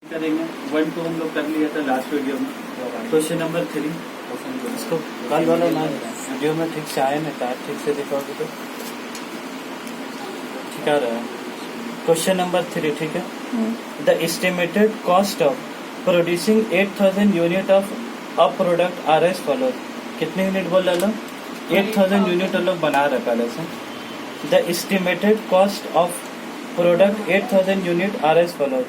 करेंगे 1 2 हम लोग कर लिया था लास्ट वीडियो में। क्वेश्चन नंबर 3 इसको कल वाला ना वीडियो में ठीक से आया नहीं था, ठीक से देखोगे तो ठीक आ रहा है। क्वेश्चन नंबर 3 ठीक है। The estimated cost of producing 8000 unit of a product R S follow. कितने यूनिट बोल रहे लोग? 8000 यूनिट लोग बना रहे पहले से। The estimated cost of product 8000 unit R S follow.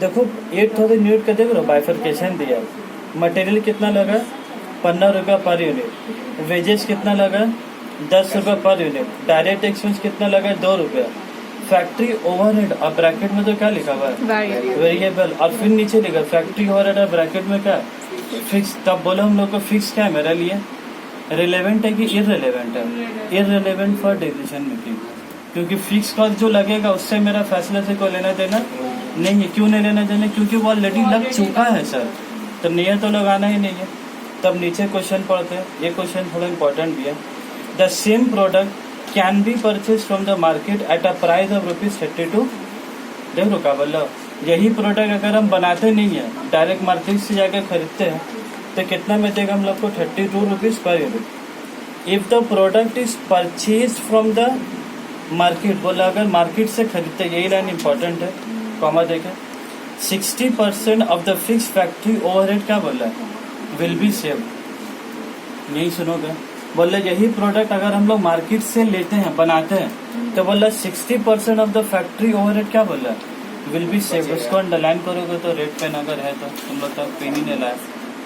देखो 8000 यूनिट का देख लो बाइफरकेशन दिया। मटेरियल कितना लगा? 15 रुपया पर यूनिट। वेजेस कितना लगा? 10 रुपया पर यूनिट। डायरेक्ट एक्सपेंस कितना लगा? 2 रुपया। फैक्ट्री ओवरहेड और ब्रैकेट में तो क्या लिखा हुआ है? वेरिएबल। और फिर नीचे लिखा फैक्ट्री ओवरहेड और ब्रैकेट में क्या? फिक्स। तब बोलो हम लोग को फिक्स क्या है मेरे लिए? रिलेवेंट है कि इररिलेवेंट है? इररिलेवेंट फॉर डिसीजन मेकिंग, क्योंकि फिक्स कॉस्ट जो लगेगा उससे मेरा फैसला से कोई लेना देना नहीं है। क्यों नहीं लेना देना? क्योंकि वो ऑलरेडी लग चुका है सर, तो नहीं तो लगाना ही नहीं है। तब नीचे क्वेश्चन पढ़ते हैं, ये क्वेश्चन थोड़ा इंपॉर्टेंट भी है। The same product can be purchase from the market at a price of ₹32। देखो क्या बोल रहा, यही प्रोडक्ट अगर हम बनाते नहीं है, डायरेक्ट मार्केट से जाकर खरीदते हैं, तो कितना में देगा हम लोग को? ₹32 per unit. If the product is purchase from the market, बोला अगर मार्केट से खरीदते, यही लाइन इंपॉर्टेंट है, कॉमा देखें। 60% of the fix factory overhead क्या बोला है? Will be save. नहीं सुनोगे? बोला यही प्रोडक्ट अगर हम लोग मार्केट से लेते हैं, बनाते हैं, तो बोला 60% ऑफ द फैक्ट्री ओवरहेड क्या बोला है? Will be save. उसको अंडरलाइन करोगे तो रेड पेन अगर है तो तुम लोग तक पेन ही नहीं लाए,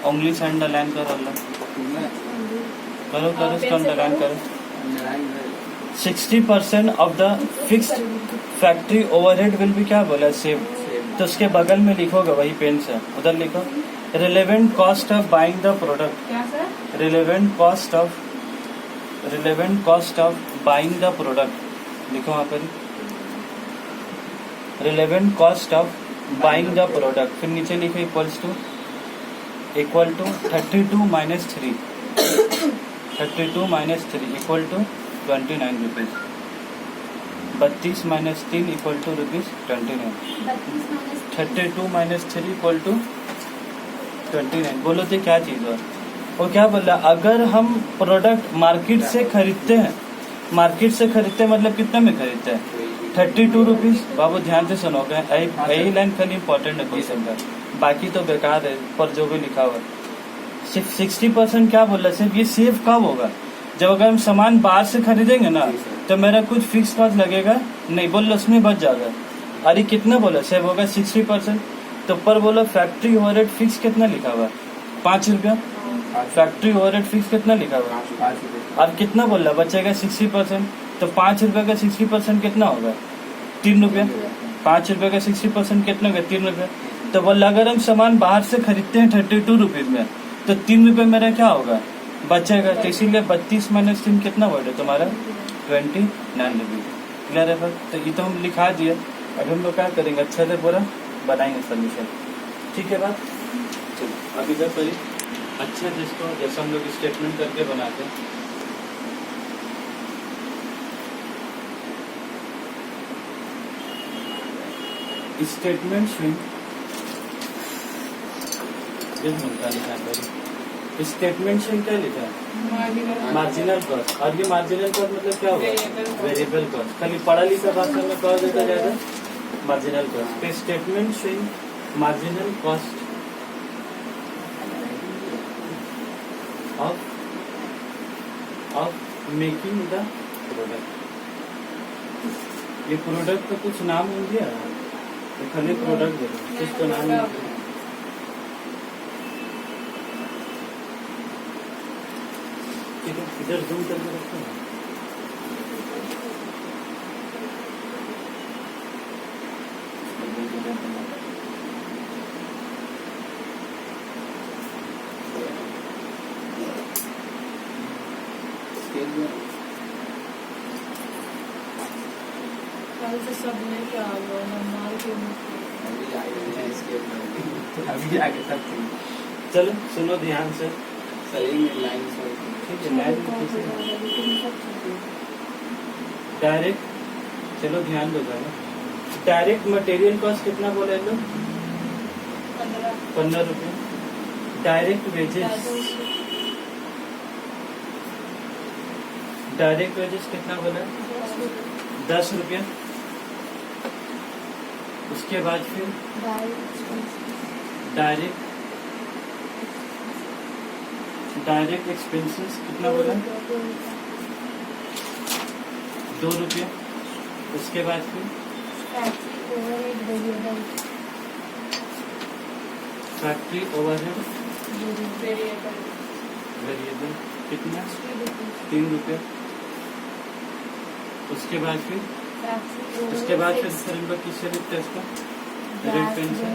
उंगली से अंडरलाइन करो। करो करो उसको अंडरलाइन करो। 60% of the fixed factory overhead will भी क्या बोला? सेव। तो उसके बगल में लिखोगे वही पेन से, उधर लिखो relevant cost of buying the product. Relevant cost of buying the product लिखो वहां पर। Relevant cost of buying the product, फिर नीचे लिखो equal to 32 minus 3। 32 minus 3 equal to 29 rupees. 32 minus 3 equal to ₹29। 32 minus 3 equal to 29। बोलो तो क्या चीज है वो? क्या बोला? अगर हम प्रोडक्ट मार्केट से खरीदते हैं, मार्केट से खरीदते मतलब कितने में खरीदते हैं? 32 रुपीज। बाबू ध्यान से सुनोगे, यही लाइन खाली इंपॉर्टेंट है क्वेश्चन का, बाकी तो बेकार है पर जो भी लिखा हुआ। 60% क्या बोला? सिर्फ ये सेव कब होगा? जब अगर हम सामान बाहर से खरीदेंगे ना, तो मेरा कुछ फिक्स कॉस्ट लगेगा नहीं, बोलो उसमें बच जाएगा। अरे कितना बोला सेव होगा? 60%। तो ऊपर बोलो फैक्ट्री ओवरहेड फिक्स कितना लिखा हुआ? 5 रुपया। फैक्ट्री ओवरहेड फिक्स कितना लिखा हुआ? अब कितना बोला बचेगा? 60%। तो 5 रुपये का 60% कितना होगा? 3 रुपया। 5 रुपये का 60% कितना होगा? 3 रुपया। तो बोला अगर हम सामान बाहर से खरीदते हैं 32 रुपीज में, तो 3 रुपये मेरा क्या होगा? बचेगा। तो इसीलिए 32 माइनस 3 कितना वर्ड है तुम्हारा? 29 रुपीज। क्लियर है? तो ये तो हम लिखा दिया। अब हम लोग क्या करेंगे? अच्छे से पूरा बनाएंगे सोल्यूशन। ठीक है बात? चलो अब इधर पर अच्छे जिसको जैसा हम लोग स्टेटमेंट करके बनाते हैं। स्टेटमेंट स्विंग स्टेटमेंट स्विंग क्या लिखा है? Marginal cost. और ये मार्जिनल कॉस्ट मतलब क्या होगा? Variable cost. खाली पढ़ा लिखा भाषा में कहा देता जाएगा मार्जिनल कॉस्ट। तो statement swing marginal cost of making the product. ये प्रोडक्ट का कुछ नाम हो गया, तो खाली प्रोडक्ट दे दो, कुछ तो नाम नहीं। इधर जूम करके रखो ना। सब लेके आ गए अभी आगे तक चलो सुनो ध्यान से। सही लाइन ठीक है। डायरेक्ट चलो ध्यान दो जरा। डायरेक्ट मटेरियल कॉस्ट कितना बोले लोग? 15 रुपये। डायरेक्ट वेजेस, डायरेक्ट वेजेस कितना बोला? 10 रुपये। उसके बाद फिर डायरेक्ट एक्सपेंसेस कितना बोला? 2 रुपये। उसके बाद फिर फैक्ट्री ओवरहेड वेरिएबल कितना? 3 रुपये। उसके बाद फिर सर हम लोग किससे लिखते हैं इसको? रेड पेन से।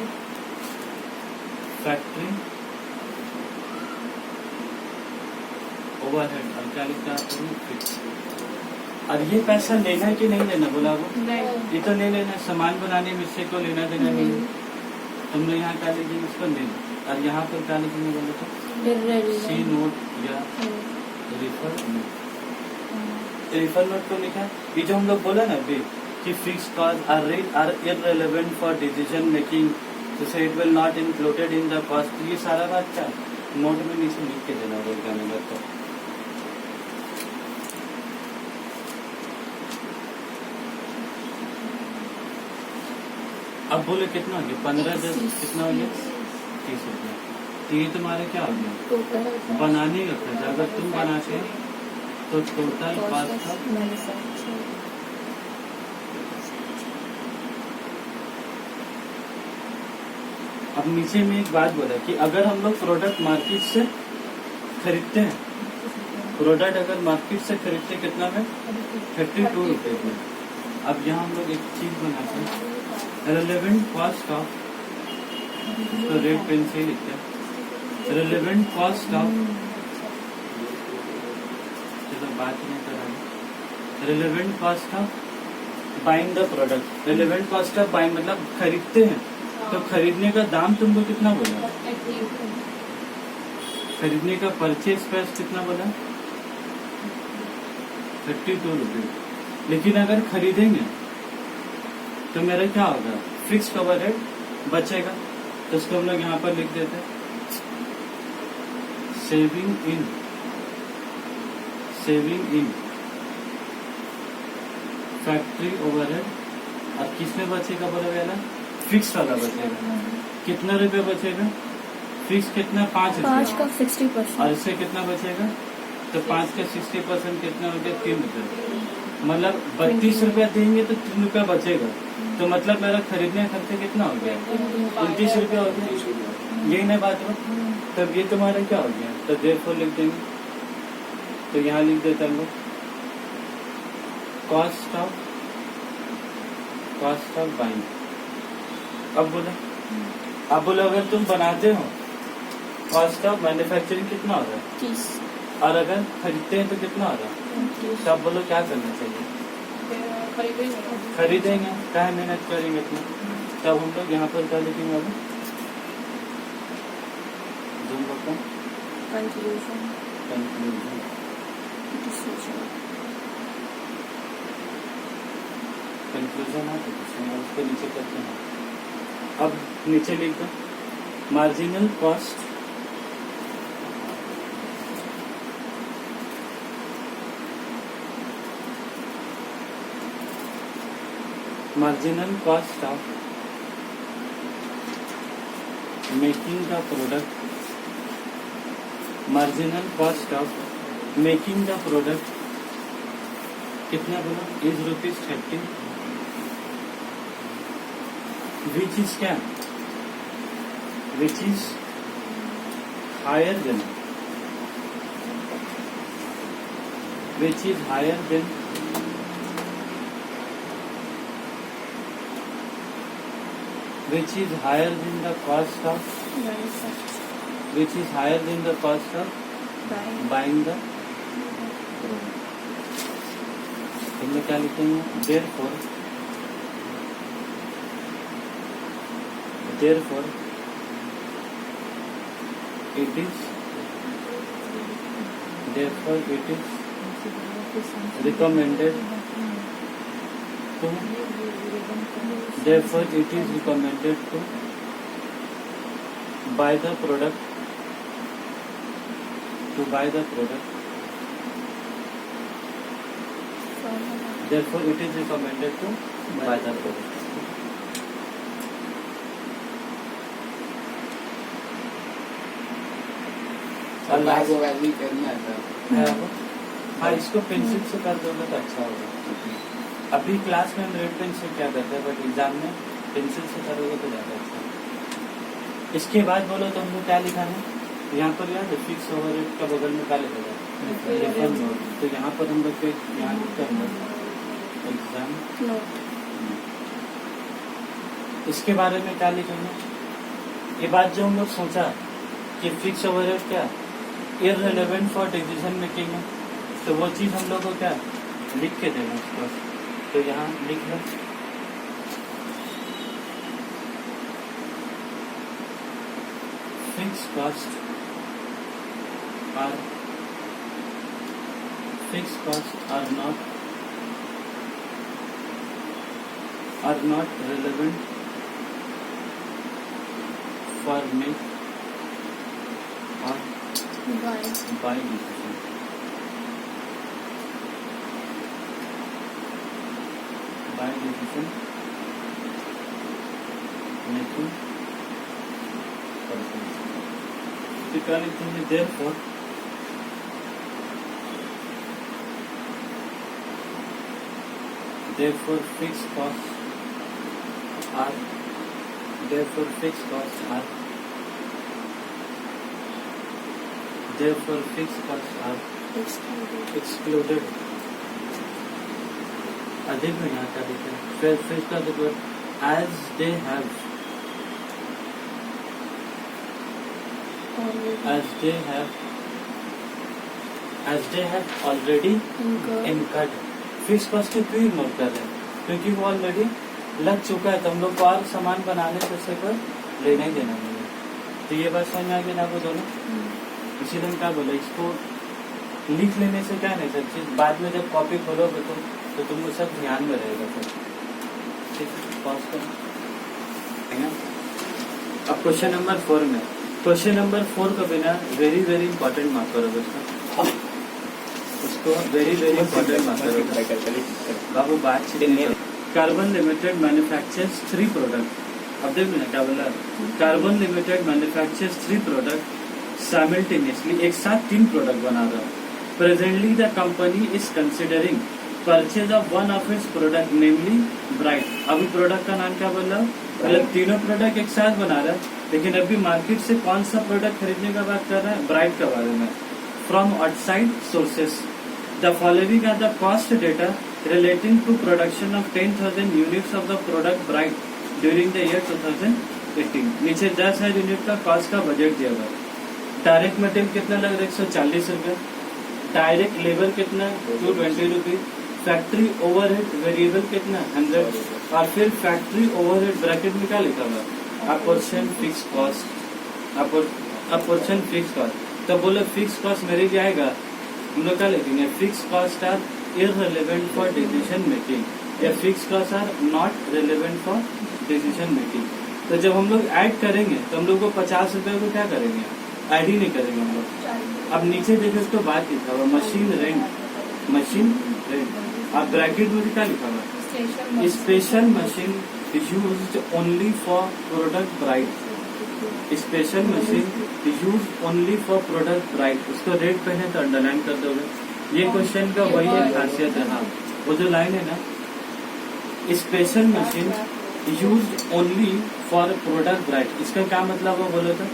फैक्ट्री ओवरहेड और क्या लिखता है? फिक्स। और ये पैसा लेना है कि नहीं लेना बोला वो? नहीं। ये तो नहीं लेना, सामान बनाने में इससे को लेना देना नहीं है। तुमने यहाँ क्या लिखेंगे? इसको नहीं। और यहाँ पर क्या लिखेंगे बोले तो? सी नोट या रिफर नोट। रिफर नोट को लिखा। ये जो हम लोग बोला ना अभी कि fix cost are irrelevant for decision making, जैसे it will not included in the cost, ये सारा बात क्या नोट में नीचे लिख के देना होगा नंबर तो। अब बोले कितना हो गया? 15 10 कितना हो गया? 30 रुपया। तो ये तुम्हारे क्या हो गया? बनाने का खर्चा। अगर तुम बनाते तो टोटल कॉस्ट था। अब नीचे में एक बात बोला कि अगर हम लोग प्रोडक्ट मार्केट से खरीदते हैं, प्रोडक्ट अगर मार्केट से खरीदते कितना में? 32 रुपये में। अब यहाँ हम लोग एक चीज बनाते हैं, रेलेवेंट कॉस्ट ऑफ, तो रेड पेन से लिखते हैं रेलेवेंट कॉस्ट ऑफ, चलो बात नहीं करेंगे। Relevant cost of buying the product. Relevant cost of buying मतलब खरीदते हैं, तो खरीदने का दाम तुमको कितना बोला? खरीदने का परचेज प्राइस कितना बोला? 32 रुपये। लेकिन अगर खरीदेंगे तो मेरा क्या होगा? फिक्स ओवरहेड बचेगा, तो उसको हम लोग यहाँ पर लिख देते हैं सेविंग इन फैक्ट्री ओवरहेड। और किसमें बचेगा बोला गया? फिक्स वाला बचेगा। कितना रुपये बचेगा? फिक्स कितना? 5 5 का रुपये। 60%। और इससे कितना बचेगा? तो 5 का 60% कितना हो गया? 3 रुपये। मतलब 32 रुपया देंगे तो 3 रुपया बचेगा। तो मतलब मेरा खरीदने का खर्चा कितना हो गया? 29 रुपया हो गया। यही ना बात हो? तब ये तुम्हारा क्या हो गया? तो देयरफॉर लिख देंगे। तो यहाँ लिख देता हूँ कॉस्ट ऑफ बाइंग। अब बोला अगर तुम बनाते हो कॉस्ट ऑफ मैन्युफैक्चरिंग कितना हो रहा है? 30। और अगर खरीदते हैं तो कितना हो रहा है? तब बोलो क्या करना चाहिए? खरीदेंगे, क्या मेहनत करेंगे इतना। तब हम लोग यहाँ पर क्या लिखेंगे? अभी जूम करता हूँ। कंक्लूजन है तो उसके नीचे करते हैं। अब नीचे लिख दो marginal cost, marginal cost of making the product, marginal cost of making the product कितना बोला? is ₹30, which is क्या? which is higher than the cost of buying the product। इनमें क्या लिखेंगे? therefore it is recommended to buy the product, to buy the product. Therefore, it is recommended to buy the product. और live होगा भी करना है हाँ, इसको पेंसिल से कर दोगे तो अच्छा होगा। अभी क्लास में हम रेड पेन से क्या करते हैं, बट एग्जाम में पेंसिल से करोगे तो ज्यादा अच्छा है। इसके बाद बोलो तो हमको क्या लिखा है, यहाँ पर याद है फिक्स ओवरहेड का बगल में क्या लिखा है, रेफर नोट। तो यहाँ पर हम लोग यहाँ लिखते हैं एग्जाम। इसके बारे में क्या लिखेंगे, ये बात जो हम लोग सोचा कि फिक्स ओवरहेड क्या इररिलेवेंट फॉर डिसीजन मेकिंग है, तो वो चीज हम लोग को क्या लिख के देना उसको। तो यहाँ लिख लो fix cost are not relevant for me or buy decision. Buy decision making purpose. Typically, therefore, fixed costs are excluded. अधिक में यहाँ क्या लिखा है, फिर का देखो as they have already incurred. Fix cost को क्यों इग्नोर कर रहे हैं, क्योंकि वो ऑलरेडी लग चुका है, तो हम लोग को और सामान बनाने से उससे कोई लेना ही देना नहीं है। तो ये बात समझ में आ गई ना आपको दोनों। इसीलिए हम क्या बोले, इसको लिख लेने से क्या नहीं सब चीज बाद में जब कॉपी खोलोगे तो तुमको सब ध्यान में रहेगा फिर। ठीक है, पॉज करो। अब क्वेश्चन नंबर 4 में, क्वेश्चन नंबर 4 का बिना वेरी वेरी इंपॉर्टेंट मार्क करोगे उसको वेरी वेरी इंपॉर्टेंट मार्क करोगे बाबू। बात कार्बन लिमिटेड मैन्युफैक्चर्स 3 प्रोडक्ट। अब देखो ना क्या बोला, carbon limited manufactures 3 product simultaneously, एक साथ 3 प्रोडक्ट बना रहा है। Presently the company is considering purchase of one of its product namely bright. अभी प्रोडक्ट का नाम क्या बोल रहा हूँ, मतलब तीनों प्रोडक्ट एक साथ बना रहा है, लेकिन अभी मार्केट से कौन सा प्रोडक्ट खरीदने का बात कर रहा है, ब्राइट के बारे में। From outside sources the following are the cost data relating to production of 10,000 units of the product Bright during the year 2018। नीचे 10,000 यूनिट का कॉस्ट का बजट दिया हुआ है। डायरेक्ट मटेरियल कितना लग रहा है, 140 रुपए। डायरेक्ट लेबर कितना, 220 रुपीज। फैक्ट्री ओवरहेड वेरिएबल कितना, 100। और फिर फैक्ट्री ओवरहेड ब्रैकेट में क्या लिखा हुआ, apportion fix cost, apportion fix cost. तो बोलो फिक्स कॉस्ट मेरे लिए आएगा, हम लोग क्या लिखेंगे, fix cost are irrelevant for decision making या fixed costs are not relevant for decision making। तो जब हम लोग ऐड करेंगे तो हम लोग को 50 रुपए को क्या करेंगे, ऐड ही नहीं करेंगे हम लोग। अब नीचे देखो तो बात लिखा हुआ मशीन रेंट। अब ब्रैकेट में क्या लिखा हुआ, special machine used only for product bright. Special machine used only for product bright, उसको रेट पहले तो अंडरलाइन कर दोगे। ये क्वेश्चन का वही एक खासियत है। हाँ, वो जो लाइन है ना, special machine used only for product bright, इसका क्या मतलब है बोले तो,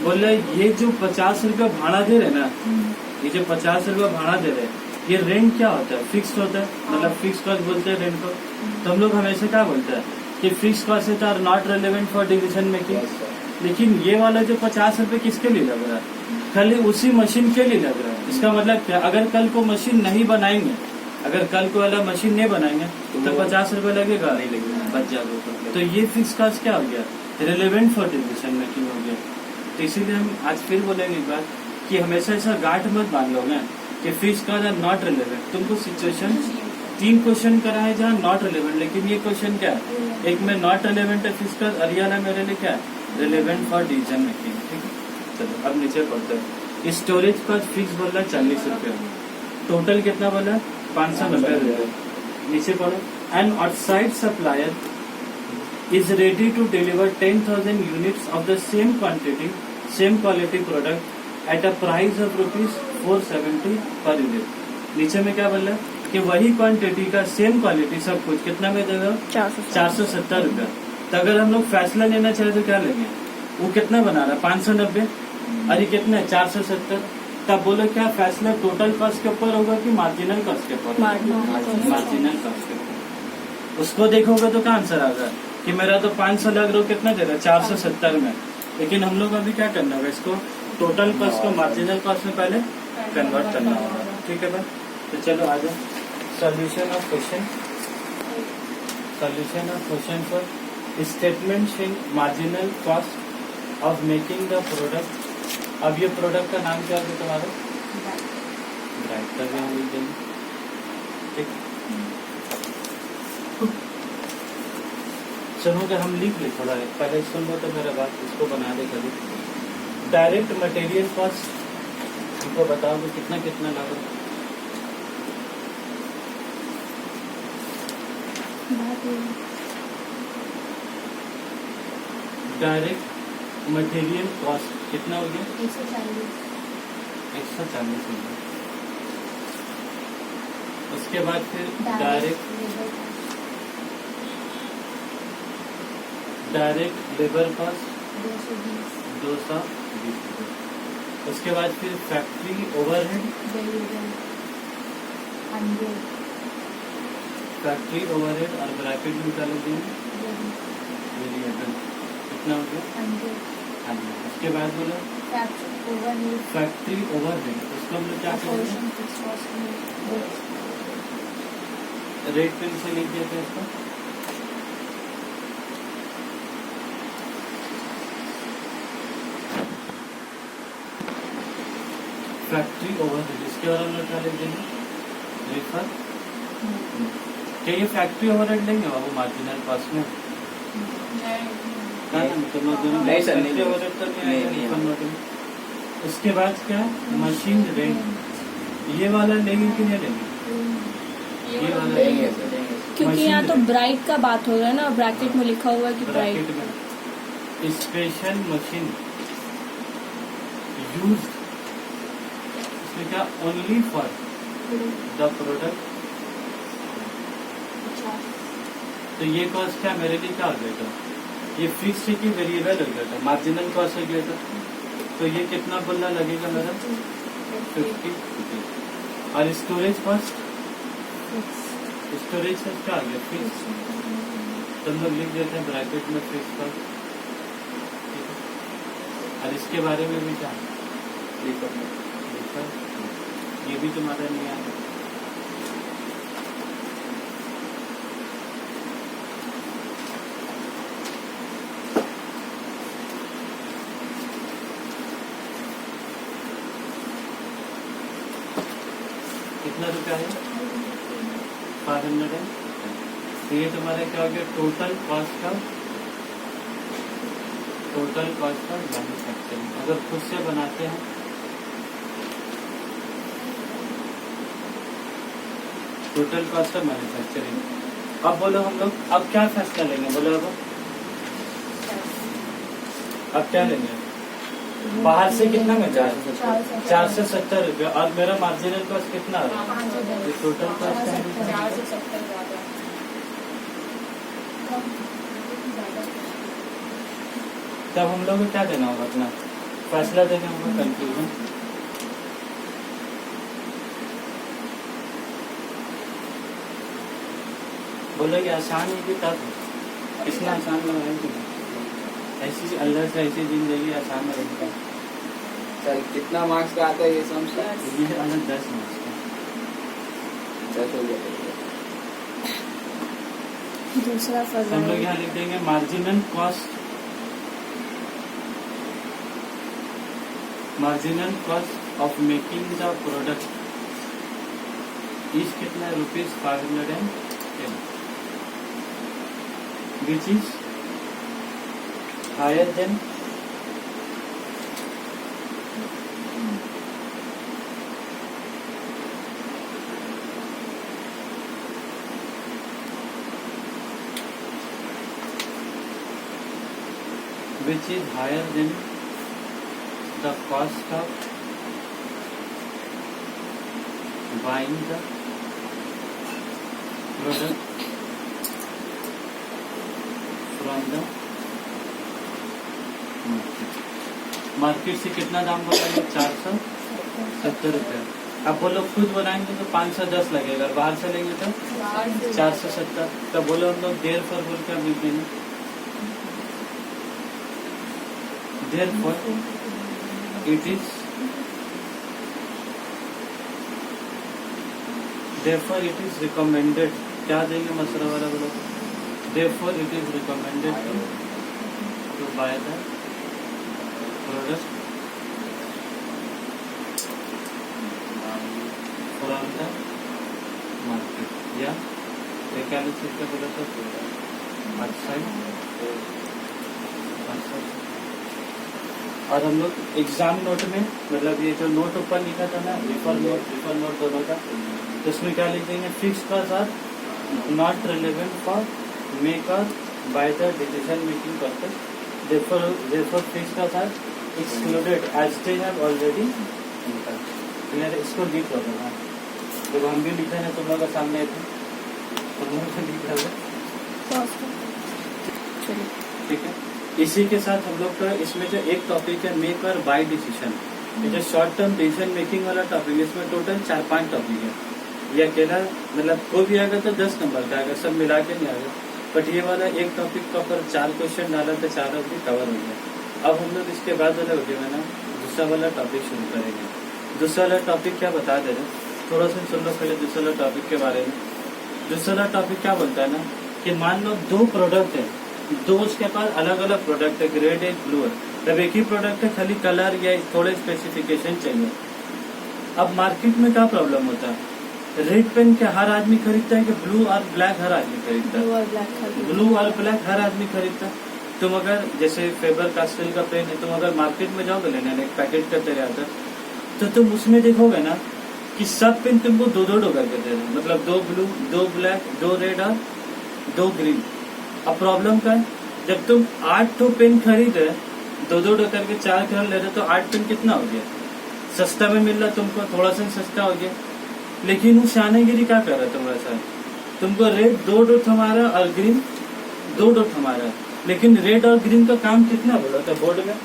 बोले ये जो 50 रुपये भाड़ा दे रहे ना, ये जो 50 रुपये भाड़ा दे रहे, ये रेंट क्या होता है, फिक्स होता है, मतलब फिक्स कॉस्ट बोलते हैं रेंट को। तो हम लोग हमेशा क्या बोलते हैं कि fix cost are not relevant for decision making. लेकिन ये वाला जो 50 रुपये किसके लिए लग रहा है, खाली उसी मशीन के लिए लग रहा है। इसका मतलब क्या, अगर कल को मशीन नहीं बनाएंगे, अगर कल को वाला मशीन नहीं बनाएंगे तो 50 रुपए लगेगा, नहीं लगेगा, बच जाएगा। तो ये फिक्स कॉस्ट क्या हो गया, रिलेवेंट फॉर डिसीजन मेकिंग हो गया। तो इसीलिए हम आज फिर बोलेंगे एक बात कि हमेशा ऐसा गांठ मत बांध लो ना कि fix cost are not relevant. तुमको सिचुएशन 3 क्वेश्चन करा है जहाँ नॉट रिलेवेंट, लेकिन ये क्वेश्चन क्या है, एक में नॉट रिलेवेंट है फिक्स कॉस्ट, और ये वाला मेरे लिए क्या है रिलेवेंट फॉर डिसीजन मेकिंग। ठीक है, चलो अब नीचे पढ़ते हैं। स्टोरेज कॉस्ट फिक्स बोल रहा है 40 रुपये, टोटल कितना बोला है 590 रुपये। नीचे पढ़ो, an outside supplier is ready to deliver 10,000 units of the same quantity, same quality product at a price of ₹470 per unit। नीचे में क्या बोल रहा है कि वही क्वांटिटी का सेम क्वालिटी सब कुछ कितना में देगा 470 रुपया। तो अगर हम लोग फैसला लेना चाहे तो क्या लेंगे, वो कितना बना रहा है 590, अरे कितना है 470। तब बोलो क्या फैसला टोटल कॉस्ट के ऊपर होगा कि मार्जिनल कॉस्ट के ऊपर? मार्जिनल कॉस्ट के ऊपर। उसको देखोगे तो क्या आंसर आएगा कि मेरा तो 500 लग रहा कितना दे रहा है 470 में, लेकिन हम लोग अभी क्या करना होगा, इसको टोटल कॉस्ट को मार्जिनल कॉस्ट में पहले कन्वर्ट करना होगा। ठीक है भाई, तो चलो आ जाओ। Solution of question, solution of question for statement showing marginal cost of making the product. अब ये प्रोडक्ट का नाम क्या होगा तुम्हारा? ब्राइट का भी हम लिख देंगे। ठीक, चलो कि हम लिख ले थोड़ा है, पहले सुन लो तो मेरा बात, इसको बना दे कभी। डायरेक्ट मटेरियल कॉस्ट इनको बताओ कि कितना कितना लागत। डायरेक्ट मटेरियल कॉस्ट कितना हो गया 140 हो गया। उसके बाद फिर डायरेक्ट लेबर कॉस्ट 220 रुपये। उसके बाद फिर फैक्ट्री ओवरहेड, फैक्ट्री ओवरहेड और ब्रैकेट में क्या लगे वेरिएबल कितना हो गया 100। उसके बाद बोलो फैक्ट्री ओवरहेड, उसको हम लोग क्या करेंगे रेट पेन से लिख दिया था इसको। फैक्ट्री ओवरहेड, इसके बाद हम लोग क्या लिख देंगे रेफर। क्या ये फैक्ट्री ओवरहेड लेंगे बाबू मार्जिनल कॉस्ट में? नहीं सर, नहीं ओवरहेड तो नहीं। उसके बाद क्या मशीन रेंट, ये वाला लेंगे कि नहीं लेंगे? ये वाला लेंगे सर, क्योंकि यहाँ तो ब्राइट का बात हो रहा है ना, ब्रैकेट में लिखा हुआ है कि ब्रैकेट ब्राइट में स्पेशल मशीन यूज, इसमें क्या ओनली फॉर द प्रोडक्ट। तो ये कॉस्ट क्या मेरे लिए क्या हो गया था, ये फिक्स है कि वेरिएबल हो गया था, मार्जिनल कॉस्ट हो गया था। तो ये कितना बोलना लगेगा मेरा 50 रुपीज। और स्टोरेज कॉस्ट, स्टोरेज कॉस्ट क्या आ गया फिक्स, तो हम लोग लिख देते हैं ब्रैकेट में फिक्स कॉस्ट। और इसके बारे में भी क्या ये भी तुम्हारा नहीं आया। कितना रुपया है 500 है। तो ये तुम्हारा क्या हो गया टोटल कॉस्ट का, टोटल कॉस्ट का मैन्युफैक्चरिंग। अगर खुद से बनाते हैं टोटल कॉस्ट ऑफ मैन्युफैक्चरिंग। अब बोलो हम लोग अब क्या फैसला लेंगे, बोलो अब क्या लेंगे? बाहर से कितना में जा 470 रुपये, और मेरा मार्जिनल कॉस्ट कितना आ रहा है? टोटल कॉस्ट है। तब हम लोग को क्या देना होगा, अपना फैसला देना होगा, कंक्लूजन। बोलो ये आसान है कि तब इतना आसान लगाएंगे, ऐसी अल्लाह से ऐसी जिंदगी आसान रहेगी। सर कितना मार्क्स का आता है ये समझ? ये अलग 10 मार्क्स का 10 हो गया। दूसरा हम लोग यहाँ लिख देंगे marginal cost of making the product is कितना है ₹510, which is higher than which is higher than the cost of buying the product from the market से कितना दाम बोला ये 470 रुपये। अब वो लोग खुद बनाएंगे तो 510 लगेगा, बाहर से लेंगे तो 470। तो बोलो हम लोग देर फॉर बोल क्या लिख देंगे, there for it is, therefore it is recommended, क्या देंगे मसला वाला बोलो, therefore it is recommended to buy the product from the market, या एकालिस का बोला तो outside। और हम लोग एग्जाम नोट में मतलब ये जो नोट ऊपर लिखा था ना, रिफर नोट दोनों का, तो उसमें क्या लिख देंगे, फिक्स का साथ नॉट रिलेवेंट फॉर मेक और buy the decision making purpose, therefore fix का साथ excluded as they have already. Clear, इसको लिख लो ना, जब हम भी लिखे ना तुम लोग का सामने थे, तुम लोग को लिख रहे, ठीक है। इसी के साथ हम लोग का इसमें जो एक टॉपिक है मेक और बाय डिसीजन, ये जो शॉर्ट टर्म डिसीजन मेकिंग वाला टॉपिक, इसमें टोटल 4-5 टॉपिक है। ये अकेला मतलब कोई भी आएगा तो 10 नंबर का आएगा, सब मिला के नहीं आएगा, बट ये वाला एक टॉपिक का ऊपर 4 क्वेश्चन डाला तो 4 भी कवर हो गया। अब हम लोग इसके बाद वाला हो गया ना, दूसरा वाला टॉपिक शुरू करेंगे। दूसरा वाला टॉपिक क्या बता दे रहे, थोड़ा सा सुन लो पहले दूसरा वाला टॉपिक के बारे में। दूसरा वाला टॉपिक क्या बोलता है ना कि मान लो 2 प्रोडक्ट है, दो उसके पास अलग अलग प्रोडक्ट है, ग्रे है ब्लू है, तब एक ही प्रोडक्ट है, खाली कलर या थोड़े स्पेसिफिकेशन चाहिए। अब मार्केट में क्या प्रॉब्लम होता है, रेड पेन क्या हर आदमी खरीदता है कि ब्लू और ब्लैक हर आदमी खरीदता है, ब्लू और ब्लैक हर आदमी खरीदता है। तुम अगर जैसे फेबर कास्टेल का पेन है, तुम अगर मार्केट में जाओगे लेने एक पैकेट का तेरे आता, तो तुम उसमें देखोगे ना कि सब पेन तुमको 2-2 करके दे रहे, मतलब 2 ब्लू, 2 ब्लैक, 2 रेड और 2 ग्रीन। अब प्रॉब्लम क्या है, जब तुम 8 पेन खरीदे, 2-2 करके 4 कलर ले रहे, तो 8 पेन कितना हो गया, सस्ता में मिल रहा तुमको, थोड़ा सा सस्ता हो गया। लेकिन वो शानेगिरी क्या कर रहा है तुम्हारे साथ, तुमको रेड 2 डॉट हमारा और ग्रीन 2 डॉट हमारा, लेकिन रेड और ग्रीन का काम कितना बोला था बोर्ड में,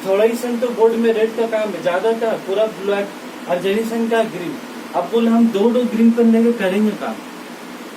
थोड़ा ही सन तो बोर्ड में रेड का काम है, ज्यादा का पूरा ब्लैक और जेनिसन का ग्रीन। अब बोला हम 2 डॉट ग्रीन पेन लेके करेंगे काम,